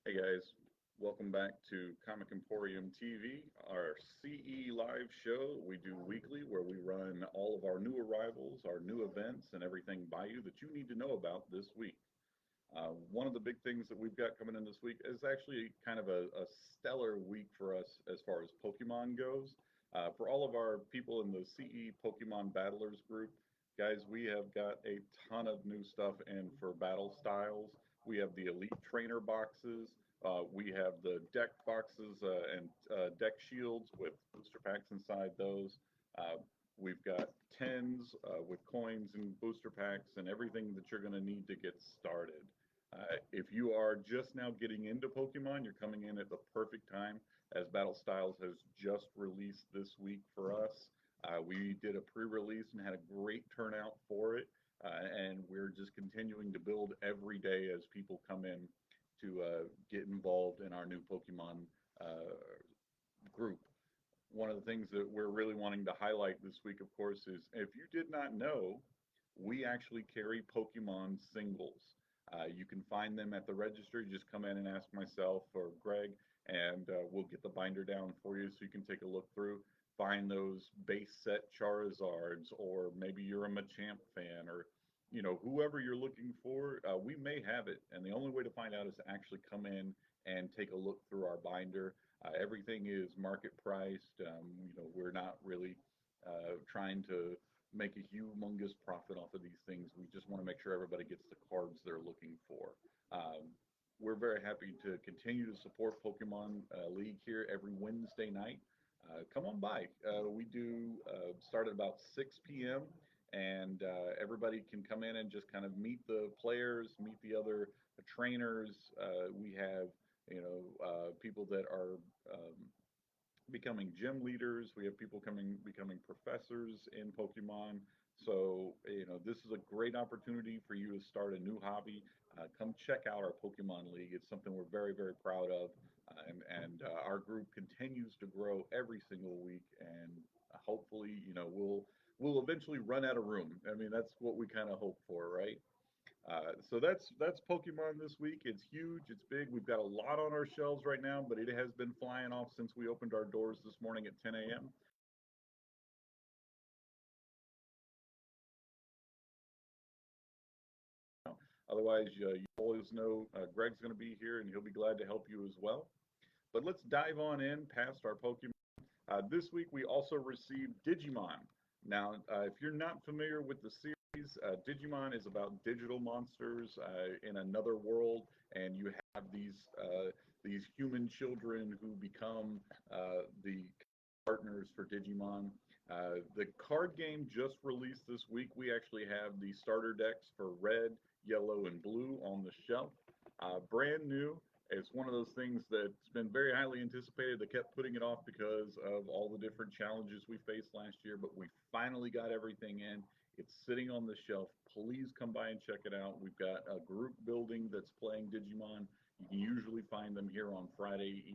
Hey guys, welcome back to Comic Emporium TV, our CE live show we do weekly where we run all of our new arrivals, our new events, and everything by you that you need to know about this week. One of the big things that we've got coming in this week is actually kind of a stellar week for us as far as Pokemon goes. For all of our people in the CE Pokemon Battlers group, guys, we have got a ton of new stuff in for battle styles. We have the Elite Trainer boxes. We have the deck boxes and deck shields with booster packs inside those. Uh, we've got tens with coins and booster packs and everything that you're going to need to get started. If you are just now getting into Pokemon, you're coming in at the perfect time as Battle Styles has just released this week for us. We did a pre release and had a great turnout for it. And we're just continuing to build every day as people come in to get involved in our new Pokemon uh, group. One of the things that we're really wanting to highlight this week, of course, is if you did not know, we actually carry Pokemon singles. You can find them at the register. You just come in and ask myself or Greg, and we'll get the binder down for you so you can take a look through. Find those base set Charizards, or maybe you're a Machamp fan, or whoever you're looking for. We may have it, and the only way to find out is to actually come in and take a look through our binder. Everything is market priced. We're not really trying to make a humongous profit off of these things. We just want to make sure everybody gets the cards they're looking for. We're very happy to continue to support Pokemon League here every Wednesday night. Come on by. We do start at about 6 p.m. and everybody can come in and just kind of meet the players, meet the other trainers. We have people that are becoming gym leaders. We have people becoming professors in Pokemon. So, this is a great opportunity for you to start a new hobby. Come check out our Pokemon League. It's something we're very, very proud of. And our group continues to grow every single week. And hopefully, we'll eventually run out of room. I mean, that's what we kind of hope for, right? So that's Pokemon this week. It's huge. It's big. We've got a lot on our shelves right now, but it has been flying off since we opened our doors this morning at 10 a.m. Otherwise, you always know Greg's going to be here, and he'll be glad to help you as well. But let's dive on in past our Pokemon. This week we also received Digimon. Now, if you're not familiar with the series, Digimon is about digital monsters in another world, and you have these human children who become the partners for Digimon. The card game just released this week. We actually have the starter decks for red, yellow, and blue on the shelf. Brand new. It's one of those things that's been very highly anticipated. They kept putting it off because of all the different challenges we faced last year, but we finally got everything in. It's sitting on the shelf. Please come by and check it out. We've got a group building that's playing Digimon. You can usually find them here on Friday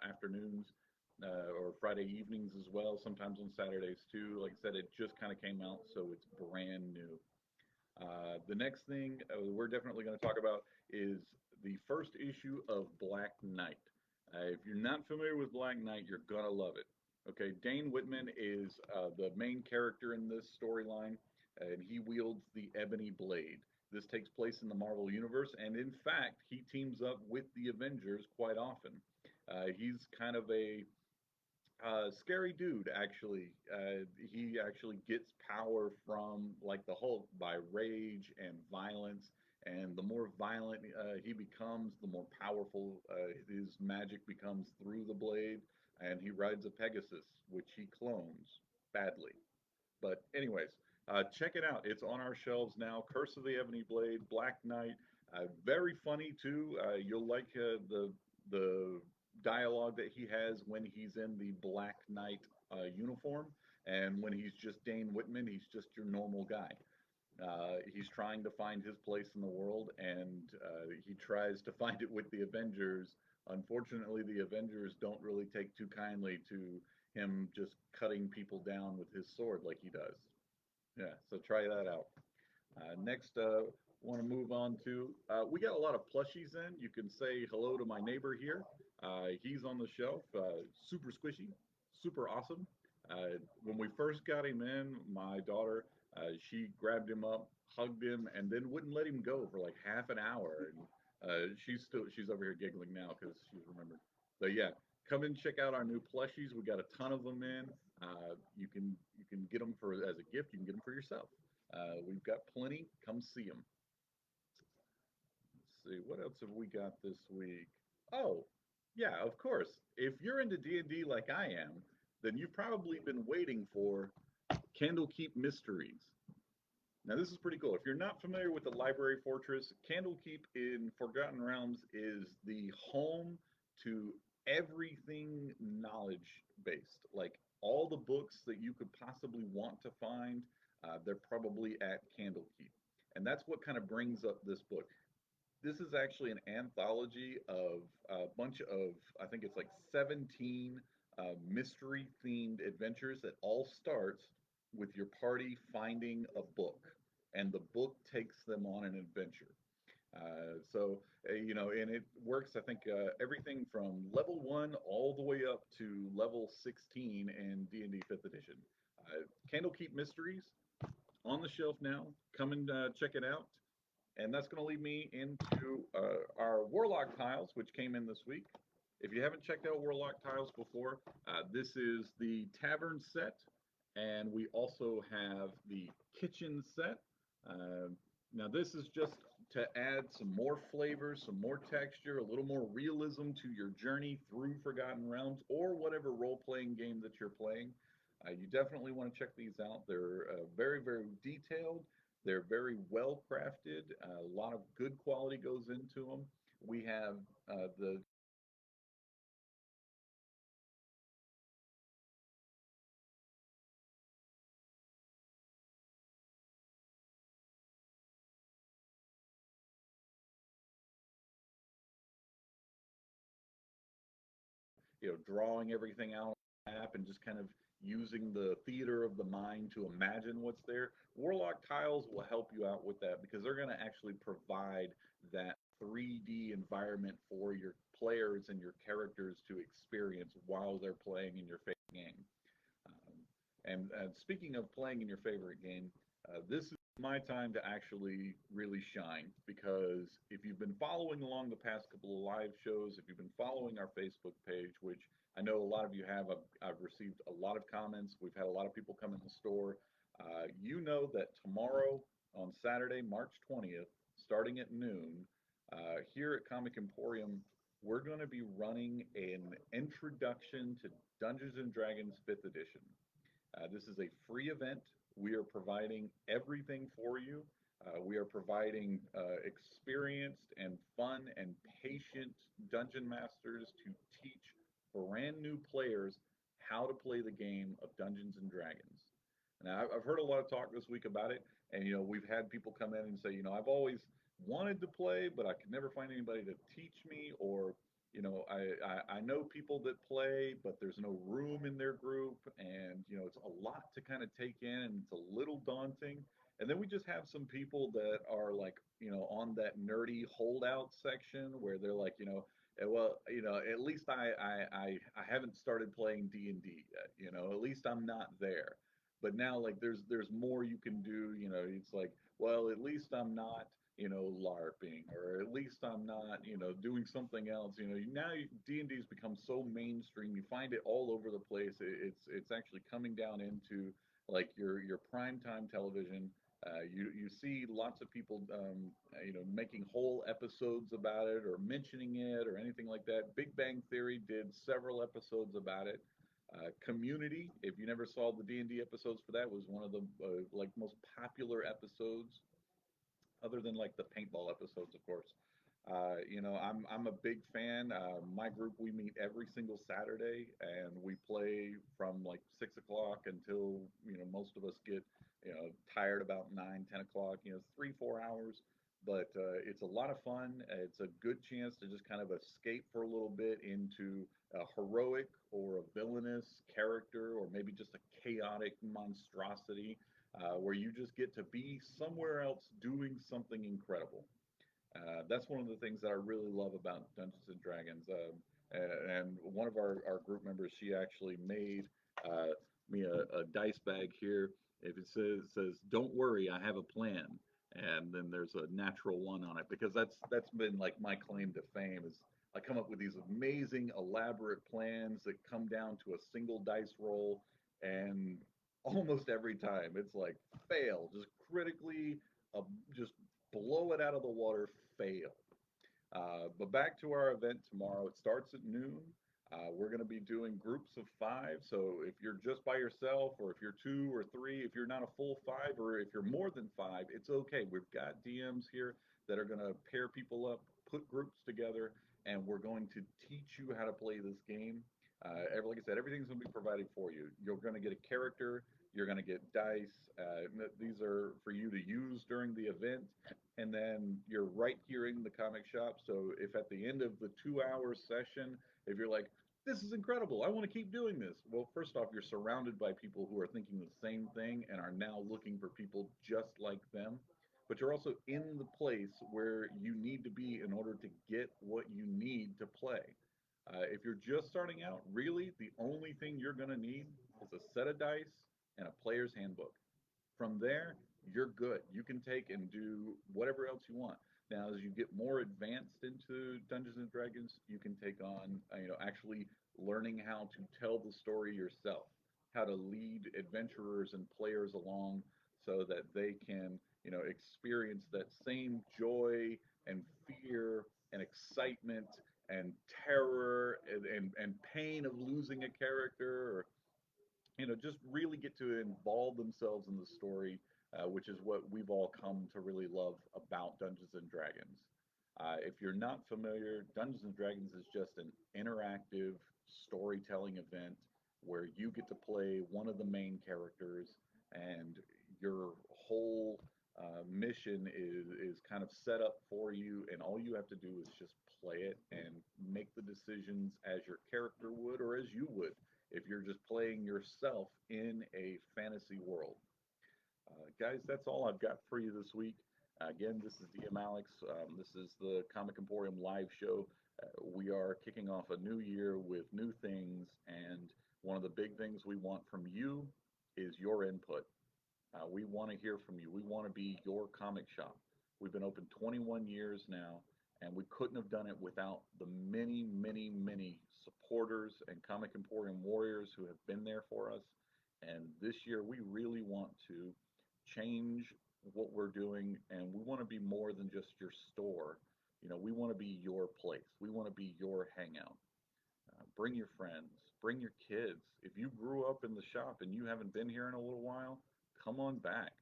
afternoons or Friday evenings as well, sometimes on Saturdays too. Like I said, it just kind of came out, so it's brand new. The next thing we're definitely going to talk about is the first issue of Black Knight. If you're not familiar with Black Knight, you're going to love it. Okay, Dane Whitman is the main character in this storyline, and he wields the Ebony Blade. This takes place in the Marvel Universe, and in fact, he teams up with the Avengers quite often. He's kind of a scary dude, actually. He actually gets power from, like the Hulk, by rage and violence. And the more violent he becomes, the more powerful his magic becomes through the blade. And he rides a Pegasus, which he clones badly. But, anyways, check it out. It's on our shelves now. Curse of the Ebony Blade, Black Knight. Very funny, too. You'll like the dialogue that he has when he's in the Black Knight uniform, and when he's just Dane Whitman, he's just your normal guy. He's trying to find his place in the world, and he tries to find it with the Avengers. Unfortunately, the Avengers don't really take too kindly to him just cutting people down with his sword like he does. Yeah, so try that out. Next, want to move on to. We got a lot of plushies in. You can say hello to my neighbor here. He's on the shelf, super squishy, super awesome. When we first got him in, my daughter, she grabbed him up, hugged him, and then wouldn't let him go for like half an hour. And she's over here giggling now because she's remembered. But yeah, come and check out our new plushies. We got a ton of them in. You can get them for as a gift. You can get them for yourself. We've got plenty. Come see them. Let's see what else have we got this week. Oh, yeah, of course. If you're into D&D like I am, then you've probably been waiting for Candlekeep Mysteries. Now, this is pretty cool. If you're not familiar with the Library Fortress, Candlekeep in Forgotten Realms is the home to everything knowledge based. Like all the books that you could possibly want to find, they're probably at Candlekeep. And that's what kind of brings up this book. This is actually an anthology of a bunch of, I think it's like 17 mystery themed adventures that all starts with your party finding a book, and the book takes them on an adventure. And it works, I think, everything from level 1 all the way up to level 16 in D&D 5th edition. Candlekeep Mysteries on the shelf now. Come and check it out. And that's going to lead me into our Warlock tiles, which came in this week. If you haven't checked out Warlock tiles before, this is the Tavern set, and we also have the Kitchen set. Uh, Now, this is just to add some more flavor, some more texture, a little more realism to your journey through Forgotten Realms or whatever role playing game that you're playing. You definitely want to check these out. They're very, very detailed. They're very well crafted. A lot of good quality goes into them. We have the drawing everything out on the map and just kind of using the theater of the mind to imagine what's there. Warlock tiles will help you out with that because they're going to actually provide that 3D environment for your players and your characters to experience while they're playing in your favorite game. And speaking of playing in your favorite game, this is my time to actually really shine because if you've been following along the past couple of live shows, if you've been following our Facebook page, which I know a lot of you have, I've received a lot of comments. We've had a lot of people come in the store. You know that tomorrow on Saturday, March 20th, starting at noon, here at Comic Emporium, we're going to be running an introduction to Dungeons and Dragons 5th edition. This is a free event. We are providing everything for you. We are providing experienced and fun and patient dungeon masters to teach brand new players how to play the game of Dungeons and Dragons. Now, I've heard a lot of talk this week about it, and we've had people come in and say, I've always wanted to play, but I could never find anybody to teach me, or I know people that play, but there's no room in their group, and it's a lot to kind of take in, and it's a little daunting. And then we just have some people that are like, on that nerdy holdout section where they're like, well, at least I haven't started playing D&D yet. At least I'm not there. But now, like, there's more you can do. It's like, well, at least I'm not LARPing, or at least I'm not, doing something else. Now D&D has become so mainstream. You find it all over the place. It's actually coming down into like your prime time television. You see lots of people, making whole episodes about it or mentioning it or anything like that. Big Bang Theory did several episodes about it. Community, if you never saw the D&D episodes for that, was one of the like most popular episodes other than like the paintball episodes, of course. I'm a big fan. My group, we meet every single Saturday, and we play from like 6 o'clock until most of us get tired about 9, 10 o'clock. 3, 4 hours, but it's a lot of fun. It's a good chance to just kind of escape for a little bit into a heroic or a villainous character, or maybe just a chaotic monstrosity. where you just get to be somewhere else doing something incredible. That's one of the things that I really love about Dungeons and Dragons. And one of our group members, she actually made me a dice bag here. If it says "Don't worry, I have a plan," and then there's a natural one on it, because that's been like my claim to fame is I come up with these amazing, elaborate plans that come down to a single dice roll, and almost every time it's like fail, just critically, uh, just blow it out of the water, fail. But back to our event tomorrow. It starts at noon. We're going to be doing groups of five. So if you're just by yourself, or if you're two or three, if you're not a full five, or if you're more than five, it's okay. We've got DMs here that are going to pair people up, put groups together, and we're going to teach you how to play this game. Like I said, everything's going to be provided for you. You're going to get a character. You're going to get dice. These are for you to use during the event, and then you're right here in the comic shop. So if at the end of the 2 hour session, if you're like, this is incredible, I want to keep doing this. Well, first off, you're surrounded by people who are thinking the same thing and are now looking for people just like them. But you're also in the place where you need to be in order to get what you need to play. If you're just starting out, really the only thing you're going to need is a set of dice and a player's handbook. From there, you're good. You can take and do whatever else you want. Now, as you get more advanced into Dungeons and Dragons, you can take on, actually learning how to tell the story yourself, how to lead adventurers and players along so that they can, experience that same joy and fear and excitement and terror and pain of losing a character, or just really get to involve themselves in the story, which is what we've all come to really love about Dungeons and Dragons. If you're not familiar, Dungeons and Dragons is just an interactive storytelling event where you get to play one of the main characters, and your whole mission is kind of set up for you, and all you have to do is just play it and make the decisions as your character would, or as you would if you're just playing yourself in a fantasy world. Guys, that's all I've got for you this week. Again, this is DM Alex. This is the Comic Emporium live show. We are kicking off a new year with new things, and one of the big things we want from you is your input. We want to hear from you. We want to be your comic shop. We've been open 21 years now, and we couldn't have done it without the many, many, many supporters and Comic Emporium warriors who have been there for us. And this year, we really want to change what we're doing, and we want to be more than just your store. We want to be your place. We want to be your hangout. Bring your friends, bring your kids. If you grew up in the shop and you haven't been here in a little while, come on back.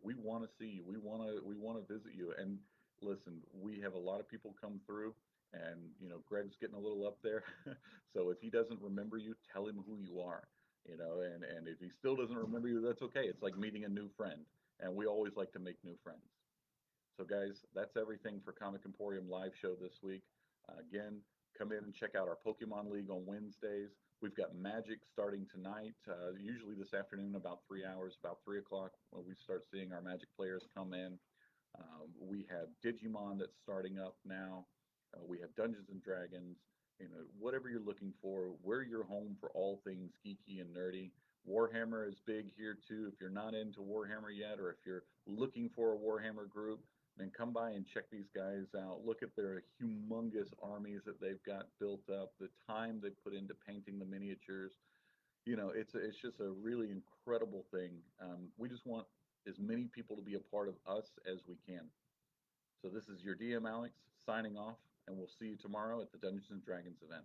We want to see you. We want to visit you. And listen, we have a lot of people come through, and Greg's getting a little up there. So if he doesn't remember you, tell him who you are. And if he still doesn't remember you, that's okay. It's like meeting a new friend, and we always like to make new friends. So, guys, that's everything for Comic Emporium live show this week. Again, come in and check out our Pokemon League on Wednesdays. We've got Magic starting tonight, usually this afternoon, about 3 hours, about 3 o'clock, when we start seeing our Magic players come in. We have Digimon that's starting up now. We have Dungeons and Dragons. Whatever you're looking for, we're your home for all things geeky and nerdy. Warhammer is big here too. If you're not into Warhammer yet, or if you're looking for a Warhammer group, then come by and check these guys out. Look at their humongous armies that they've got built up, the time they put into painting the miniatures. It's just a really incredible thing. We just want as many people to be a part of us as we can. So this is your DM Alex signing off, and we'll see you tomorrow at the Dungeons and Dragons event.